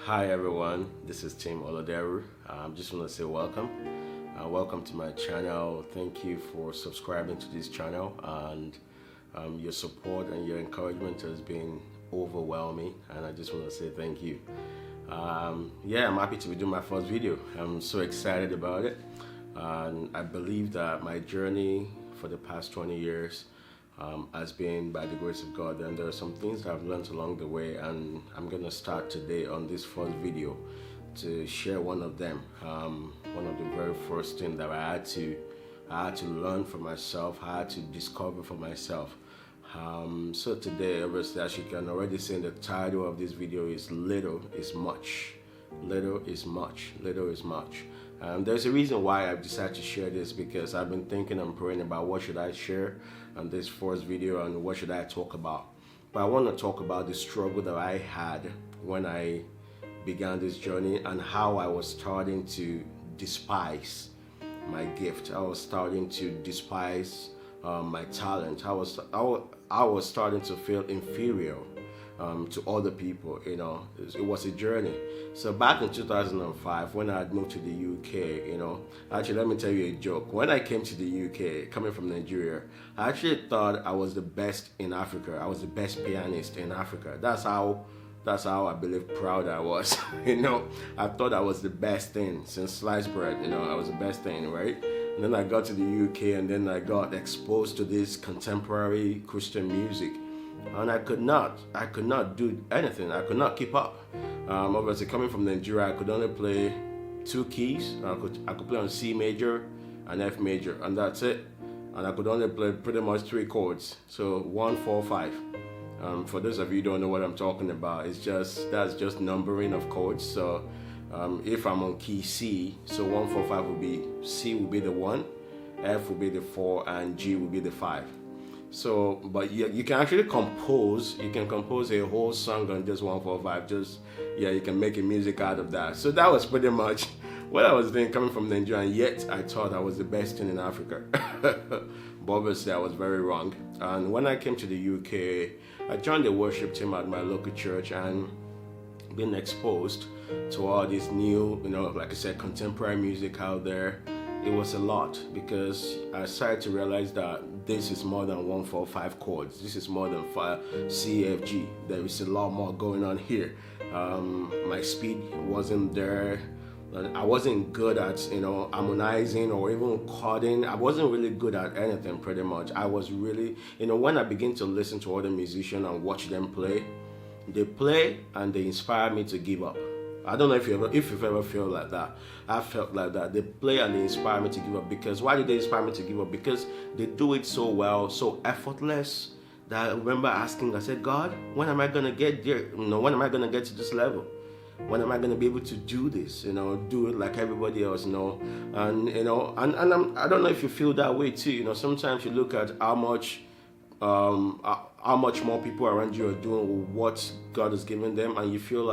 Hi everyone, this is Team Oladeru. Just want to say welcome. Welcome to my channel. Thank you for subscribing to this channel, and your support and your encouragement has been overwhelming, and I just want to say thank you. Yeah, I'm happy to be doing my first video. I'm so excited about it, and I believe that my journey for the past 20 years has been by the grace of God, and there are some things that I've learned along the way, and I'm gonna start today on this first video to share one of them. One of the very first things that I had to learn for myself, I had to discover for myself. So today, obviously, as you can already see in the title of this video, is little is much. Little is much. Little is much. There's a reason why I've decided to share this, because I've been thinking and praying about what should I share on this first video and what should I talk about. But I want to talk about the struggle that I had when I began this journey, and how I was starting to despise my gift. I was starting to despise my talent. I was starting to feel inferior to other people. It was a journey. So back in 2005, when I had moved to the UK, actually, let me tell you a joke. When I came to the UK, coming from Nigeria, I actually thought I was the best in Africa. I was the best pianist in Africa. That's how I believe proud I was. I thought I was the best thing since sliced bread. I was the best thing, right? And then I got to the UK, and then I got exposed to this contemporary Christian music, and I could not do anything. I could not keep up. Obviously, coming from Nigeria, I could only play two keys. I could play on C major and F major, and that's it. And I could only play pretty much three chords. So 1, 4, 5. For those of you who don't know what I'm talking about, that's just numbering of chords. So if I'm on key C, so 1, 4, 5 will be C will be the 1, F will be the 4, and G will be the 5. So, but you can actually compose. You can compose a whole song on just 1, 4, 5. You can make a music out of that. So that was pretty much what I was doing coming from Nigeria, and yet I thought I was the best thing in Africa. But obviously I was very wrong. And when I came to the UK, I joined the worship team at my local church, and being exposed to all this new, like I said, contemporary music out there. It was a lot, because I started to realize that this is more than 1, 4, 5 chords. This is more than 5 C, F, G. There is a lot more going on here. My speed wasn't there. I wasn't good at harmonizing or even chording. I wasn't really good at anything, pretty much. I was really, when I begin to listen to other musicians and watch them play, they play and they inspire me to give up. I don't know if you've ever felt like that. I felt like that. They play and they inspire me to give up. Because why did they inspire me to give up? Because they do it so well, so effortless, that I remember asking, I said, God, when am I gonna get there? When am I gonna get to this level? When am I gonna be able to do this? Do it like everybody else, and I don't know if you feel that way too. Sometimes you look at how much more people around you are doing what God has given them, and you feel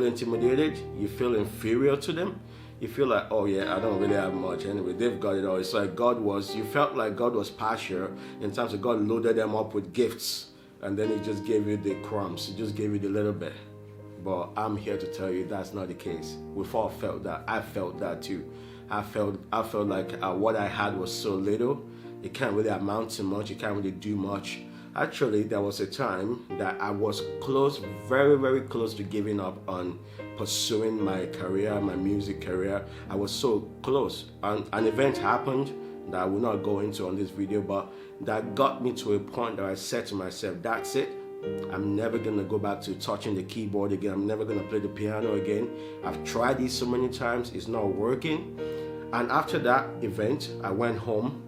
intimidated, you feel inferior to them, you feel like, oh yeah, I don't really have much anyway, they've got it all. It's like you felt like God was partial in terms of God loaded them up with gifts, and then He just gave you the crumbs, He just gave you the little bit. But I'm here to tell you that's not the case. We've all felt that. I felt that too. I felt like what I had was so little, it can't really amount to much, it can't really do much. Actually, there was a time that I was close, very, very close to giving up on pursuing my career, my music career. I was so close. And an event happened that I will not go into on this video, but that got me to a point that I said to myself, that's it. I'm never going to go back to touching the keyboard again. I'm never going to play the piano again. I've tried this so many times. It's not working. And after that event, I went home.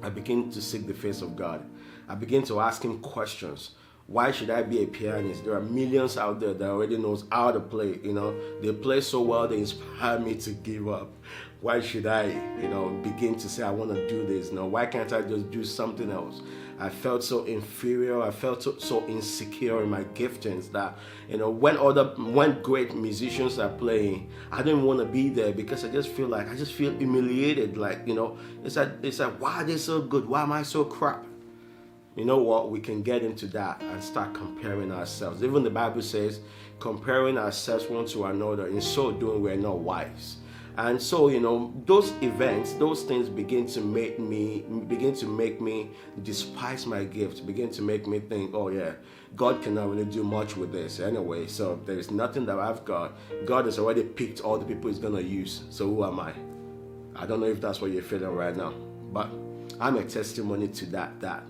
I began to seek the face of God. I began to ask Him questions. Why should I be a pianist? There are millions out there that already knows how to play. They play so well, they inspire me to give up. Why should I, begin to say I want to do this? Why can't I just do something else? I felt so inferior. I felt so insecure in my giftings that, when great musicians are playing, I didn't want to be there, because I just feel humiliated. It's like, wow, they're so good. Why am I so crap? you know what, we can get into that and start comparing ourselves. Even the Bible says, comparing ourselves one to another, in so doing we're not wise. And so, those events, those things begin to make me despise my gift, begin to make me think, oh yeah, God cannot really do much with this anyway, so there is nothing that I've got. God has already picked all the people he's going to use, so who am I? I don't know if that's what you're feeling right now, but I'm a testimony to that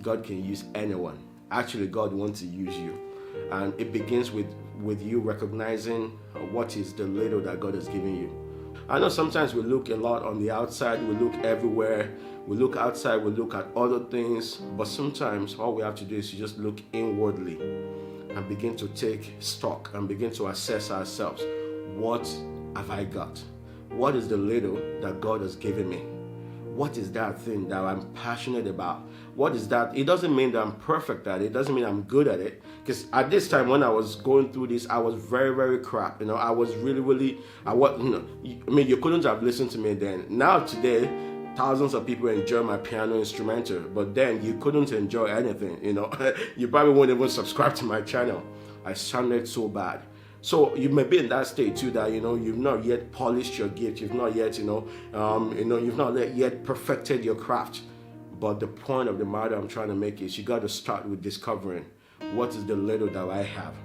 God can use anyone. Actually, God wants to use you. And it begins with you recognizing what is the little that God has given you. I know sometimes we look a lot on the outside, we look everywhere, we look outside, we look at other things, but sometimes all we have to do is to just look inwardly and begin to take stock and begin to assess ourselves. What have I got? What is the little that God has given me? What is that thing that I'm passionate about? What is that? It doesn't mean that I'm perfect at it. It doesn't mean I'm good at it. Because at this time when I was going through this, I was very, very crap. I was really, you couldn't have listened to me then. Now today, thousands of people enjoy my piano instrumental, but then you couldn't enjoy anything, You probably won't even subscribe to my channel. I sounded so bad. So you may be in that state too, that you've not yet polished your gift, you've not yet you've not yet perfected your craft. But the point of the matter I'm trying to make is you got to start with discovering what is the little that I have.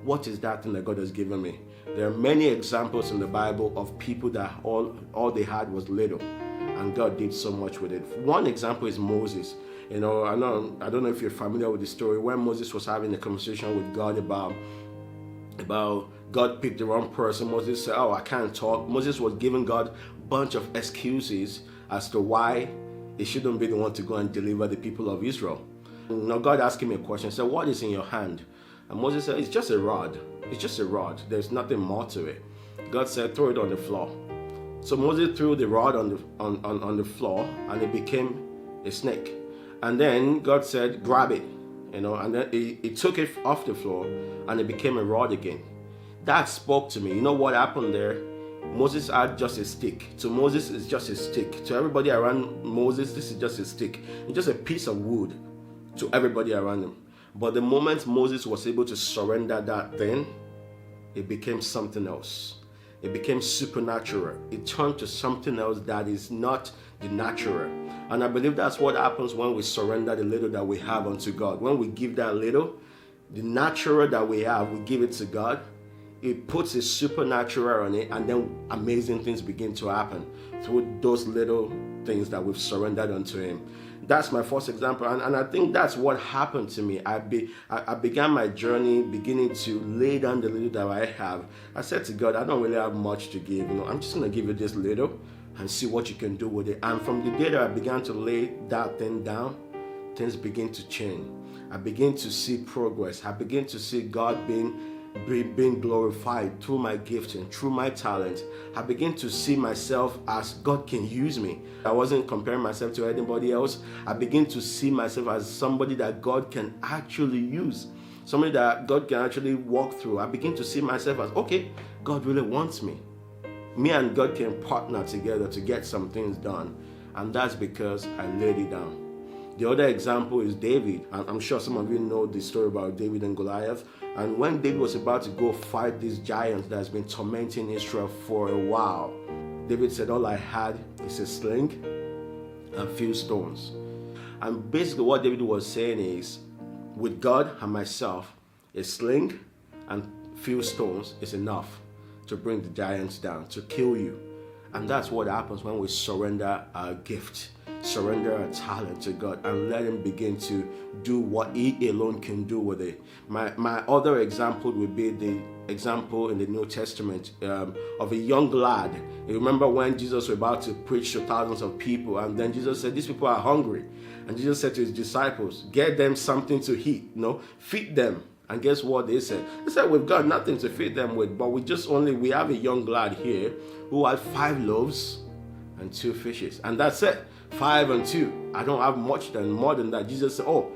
What is that thing that God has given me? There are many examples in the Bible of people that all they had was little, and God did so much with it. One example is Moses. I don't know if you're familiar with the story when Moses was having a conversation with God about God picked the wrong person. Moses said, oh, I can't talk. Moses was giving God a bunch of excuses as to why he shouldn't be the one to go and deliver the people of Israel. Now God asked him a question. He said, what is in your hand? And Moses said, it's just a rod. It's just a rod. There's nothing more to it. God said, throw it on the floor. So Moses threw the rod on the floor, and it became a snake. And then God said, grab it. And then he took it off the floor, and it became a rod again. That spoke to me. You know what happened there? Moses had just a stick. To Moses, it's just a stick. To everybody around Moses, this is just a stick. It's just a piece of wood to everybody around him. But the moment Moses was able to surrender that thing, it became something else. It became supernatural. It turned to something else that is not the natural. And I believe that's what happens when we surrender the little that we have unto God. When we give that little, the natural that we have, we give it to God. It puts a supernatural on it, and then amazing things begin to happen through those little things that we've surrendered unto Him. That's my first example, and I think that's what happened to me. I began my journey beginning to lay down the little that I have. I said to God, I don't really have much to give. I'm just going to give you this little and see what you can do with it. And from the day that I began to lay that thing down, things begin to change. I begin to see progress. I begin to see God being glorified through my gifting, through my talent. I begin to see myself as God can use me. I wasn't comparing myself to anybody else. I begin to see myself as somebody that God can actually use, somebody that God can actually walk through. I begin to see myself as, okay, God really wants me. Me and God can partner together to get some things done. And that's because I laid it down. The other example is David. I'm sure some of you know the story about David and Goliath. And when David was about to go fight this giant that has been tormenting Israel for a while, David said, all I had is a sling and a few stones. And basically what David was saying is, with God and myself, a sling and few stones is enough to bring the giants down, to kill you. And that's what happens when we surrender our gift, surrender our talent to God, and let Him begin to do what He alone can do with it. My other example would be the example in the New Testament of a young lad. You remember when Jesus was about to preach to thousands of people, and then Jesus said, these people are hungry. And Jesus said to His disciples, get them something to eat, feed them. And guess what they said? They said, we've got nothing to feed them with, but we have a young lad here who had 5 loaves and 2 fishes. And that's it. 5 and 2. I don't have more than that. Jesus said, oh,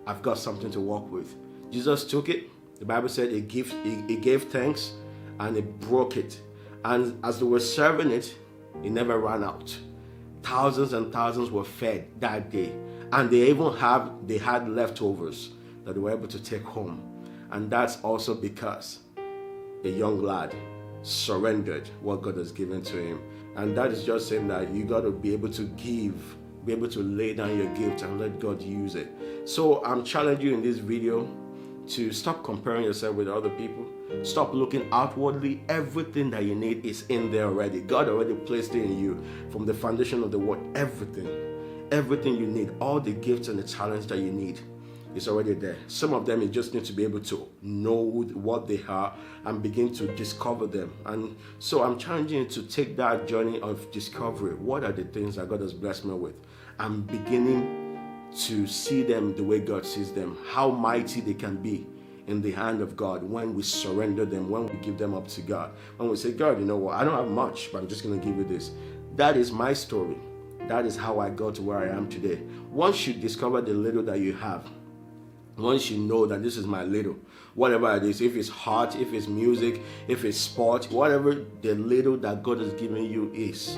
I've got something to work with. Jesus took it. The Bible said he gave thanks, and he broke it. And as they were serving it, it never ran out. Thousands and thousands were fed that day. And they had leftovers that they were able to take home. And that's also because a young lad surrendered what God has given to him. And that is just saying that you got to be able to give, be able to lay down your gift and let God use it. So I'm challenging you in this video to stop comparing yourself with other people. Stop looking outwardly. Everything that you need is in there already. God already placed it in you from the foundation of the world. Everything you need, all the gifts and the talents that you need is already there. Some of them you just need to be able to know what they are and begin to discover them. And so I'm challenging you to take that journey of discovery. What are the things that God has blessed me with? I'm beginning to see them the way God sees them, how mighty they can be in the hand of God when we surrender them, when we give them up to God. When we say, God, you know what, I don't have much, but I'm just going to give you this. That is my story. That is how I got to where I am today. Once you discover the little that you have, once you know that this is my little, whatever it is, if it's art, if it's music, if it's sport, whatever the little that God has given you is,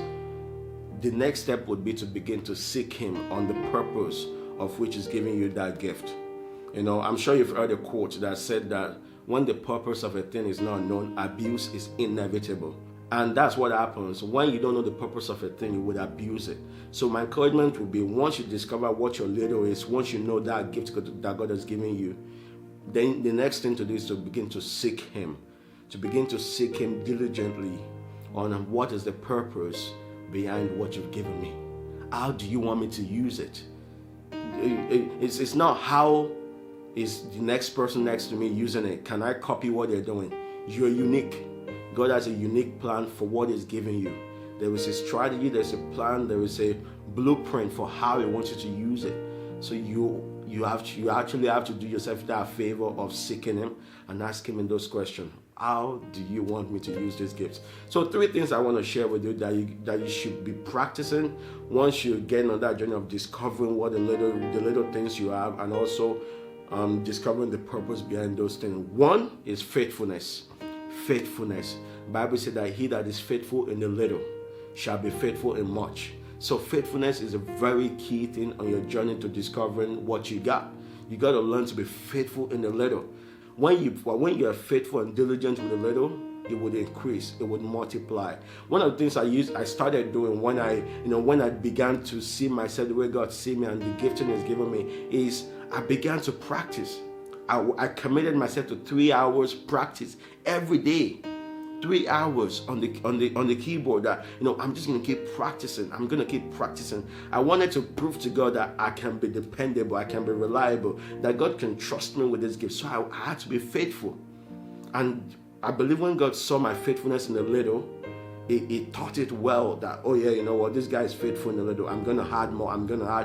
the next step would be to begin to seek Him on the purpose of which is giving you that gift. You know, I'm sure you've heard a quote that said that when the purpose of a thing is not known, abuse is inevitable. And that's what happens. When you don't know the purpose of a thing, you would abuse it. So my encouragement would be, once you discover what your little is, once you know that gift that God has given you, then the next thing to do is to begin to seek Him. To begin to seek Him diligently on what is the purpose behind what you've given me. How do you want me to use it? It's not how is the next person next to me using it. Can I copy what they're doing? You're unique. God has a unique plan for what He's giving you. There is a strategy, there's a plan, there is a blueprint for how He wants you to use it. So you actually have to do yourself that favor of seeking Him and asking Him those questions. How do you want me to use these gifts? So 3 things I want to share with you that you should be practicing once you get on that journey of discovering what the little things you have, and also discovering the purpose behind those things. One is faithfulness. Faithfulness. The Bible said that he that is faithful in the little shall be faithful in much. So faithfulness is a very key thing on your journey to discovering what you got. You got to learn to be faithful in the little. When you are faithful and diligent with the little, it would increase, it would multiply. One of the things I started doing when I began to see myself the way God sees me and the gifting He's given me, is I began to practice. I committed myself to 3 hours practice every day. 3 hours on the keyboard. That I'm just going to keep practicing. I'm going to keep practicing. I wanted to prove to God that I can be dependable, I can be reliable, that God can trust me with this gift. So I had to be faithful. And I believe when God saw my faithfulness in the little, He taught it well that, oh yeah, you know what, this guy is faithful in the little. I'm going to add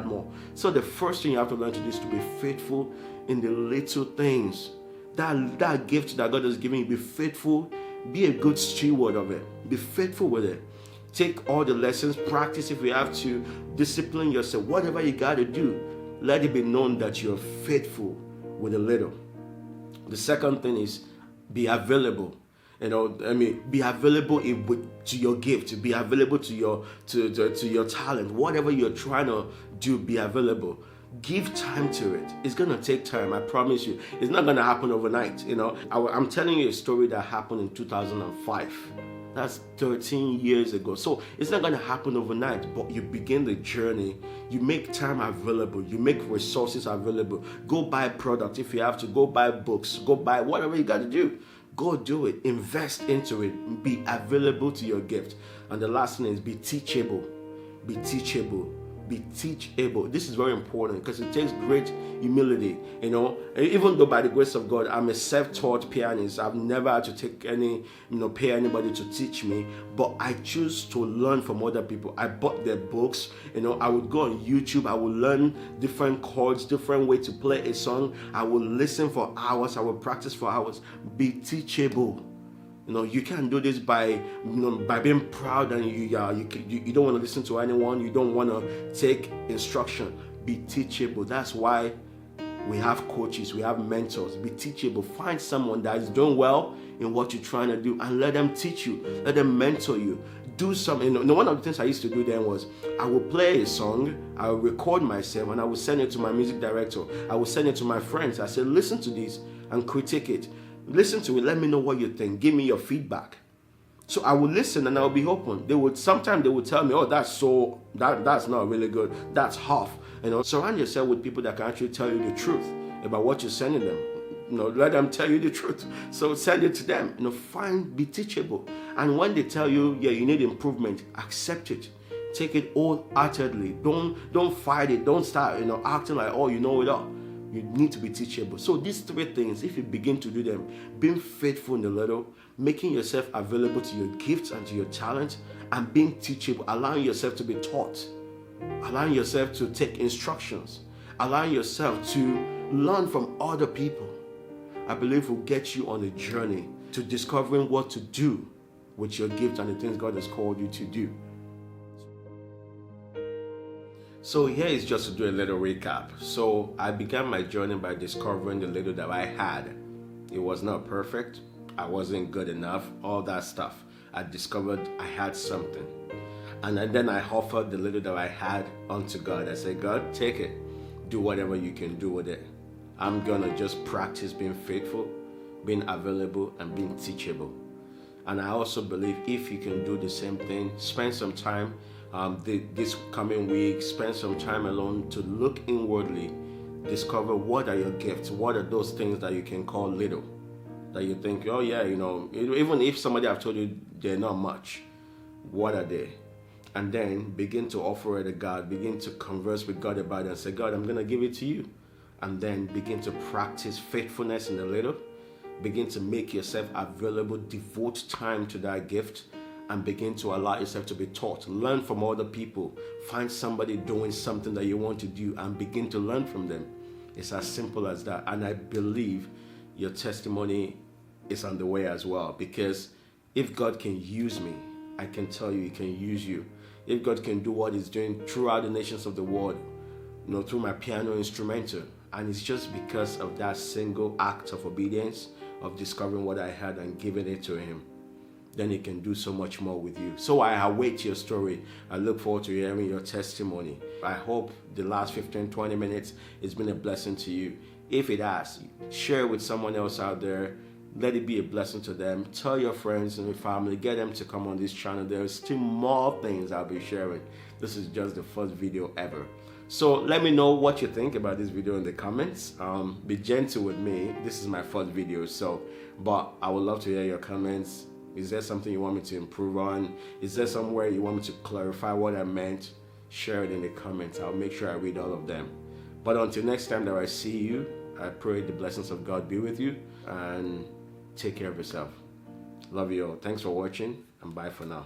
more. So the first thing you have to learn to do is to be faithful in the little things. That gift that God has given you, be faithful. Be a good steward of it. Be faithful with it. Take all the lessons, practice if you have to, discipline yourself. Whatever you got to do, let it be known that you're faithful with a little. The second thing is be available. Be available to your gift. Be available to your talent. Whatever you're trying to do, be available. Give time to it. It's going to take time, I promise you. It's not going to happen overnight. I'm telling you a story that happened in 2005. That's 13 years ago. So it's not going to happen overnight, but you begin the journey. You make time available. You make resources available. Go buy products if you have to. Go buy books. Go buy whatever you got to do. Go do it. Invest into it. Be available to your gift. And the last thing is be teachable. Be teachable. Be teachable. This is very important because it takes great humility. Even though by the grace of God, I'm a self-taught pianist. I've never had to pay anybody to teach me, but I choose to learn from other people. I bought their books. I would go on YouTube. I would learn different chords, different way to play a song. I would listen for hours. I would practice for hours. Be teachable. You can't do this by being proud and you don't want to listen to anyone. You don't want to take instruction. Be teachable. That's why We have coaches, we have mentors. Be teachable. Find someone that is doing well in what you're trying to do and let them teach you, let them mentor you. Do something. One of the things I used to do then was I would play a song, I would record myself, and I would send it to my music director. I would send it to my friends. I said, listen to this and critique it. Listen to it, let me know what you think. Give me your feedback. So I would listen and I would be open. Sometimes they would tell me, oh, that's not really good. That's half. Surround yourself with people that can actually tell you the truth about what you're sending them. Let them tell you the truth. So send it to them. Be teachable. And when they tell you, yeah, you need improvement, accept it. Take it wholeheartedly. Don't fight it. Don't start, acting like, oh, you know it all. You need to be teachable. So these 3 things, if you begin to do them, being faithful in the little, making yourself available to your gifts and to your talents, and being teachable, allowing yourself to be taught, allowing yourself to take instructions, allowing yourself to learn from other people, I believe will get you on a journey to discovering what to do with your gifts and the things God has called you to do. So here is just to do a little recap. So I began my journey by discovering the little that I had. It was not perfect. I wasn't good enough. All that stuff. I discovered I had something. And then I offered the little that I had unto God. I said, God, take it. Do whatever you can do with it. I'm going to just practice being faithful, being available, and being teachable. And I also believe if you can do the same thing, spend some time this coming week, spend some time alone to look inwardly, discover what are your gifts, what are those things that you can call little, that you think, oh yeah, even if somebody have told you they're not much, what are they? And then begin to offer it to God, begin to converse with God about it and say, God, I'm going to give it to you. And then begin to practice faithfulness in the little, begin to make yourself available, devote time to that gift, and begin to allow yourself to be taught. Learn from other people. Find somebody doing something that you want to do and begin to learn from them. It's as simple as that. And I believe your testimony is on the way as well. Because if God can use me, I can tell you He can use you. If God can do what He's doing throughout the nations of the world, through my piano instrumental, and it's just because of that single act of obedience, of discovering what I had and giving it to Him, then He can do so much more with you. So I await your story. I look forward to hearing your testimony. I hope the last 15-20 minutes has been a blessing to you. If it has, share with someone else out there. Let it be a blessing to them. Tell your friends and your family. Get them to come on this channel. There's still more things I'll be sharing. This is just the first video ever. So let me know what you think about this video in the comments. Be gentle with me. This is my first video, but I would love to hear your comments. Is there something you want me to improve on? Is there somewhere you want me to clarify what I meant? Share it in the comments. I'll make sure I read all of them. But until next time that I see you, I pray the blessings of God be with you, and take care of yourself. Love you all. Thanks for watching, and bye for now.